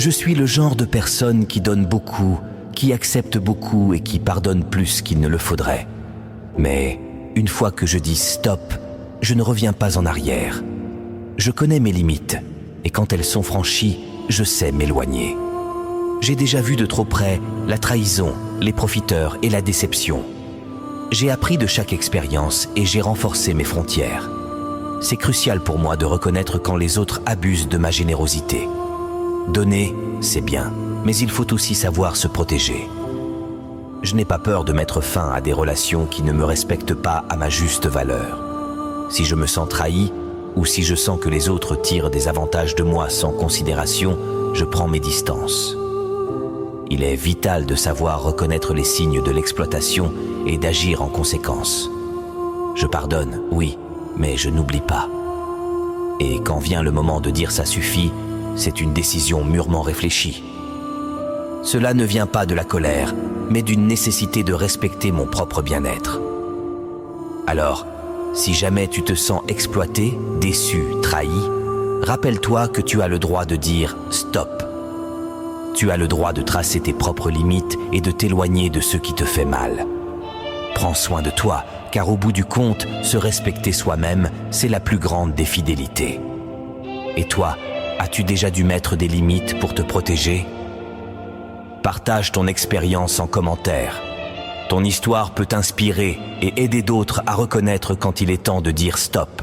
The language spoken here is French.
Je suis le genre de personne qui donne beaucoup, qui accepte beaucoup et qui pardonne plus qu'il ne le faudrait. Mais une fois que je dis stop, je ne reviens pas en arrière. Je connais mes limites et quand elles sont franchies, je sais m'éloigner. J'ai déjà vu de trop près la trahison, les profiteurs et la déception. J'ai appris de chaque expérience et j'ai renforcé mes frontières. C'est crucial pour moi de reconnaître quand les autres abusent de ma générosité. Donner, c'est bien, mais il faut aussi savoir se protéger. Je n'ai pas peur de mettre fin à des relations qui ne me respectent pas à ma juste valeur. Si je me sens trahi, ou si je sens que les autres tirent des avantages de moi sans considération, je prends mes distances. Il est vital de savoir reconnaître les signes de l'exploitation et d'agir en conséquence. Je pardonne, oui, mais je n'oublie pas. Et quand vient le moment de dire ça suffit, c'est une décision mûrement réfléchie. Cela ne vient pas de la colère, mais d'une nécessité de respecter mon propre bien-être. Alors, si jamais tu te sens exploité, déçu, trahi, rappelle-toi que tu as le droit de dire « stop ». Tu as le droit de tracer tes propres limites et de t'éloigner de ce qui te fait mal. Prends soin de toi, car au bout du compte, se respecter soi-même, c'est la plus grande des fidélités. Et toi, as-tu déjà dû mettre des limites pour te protéger ? Partage ton expérience en commentaire. Ton histoire peut t'inspirer et aider d'autres à reconnaître quand il est temps de dire stop.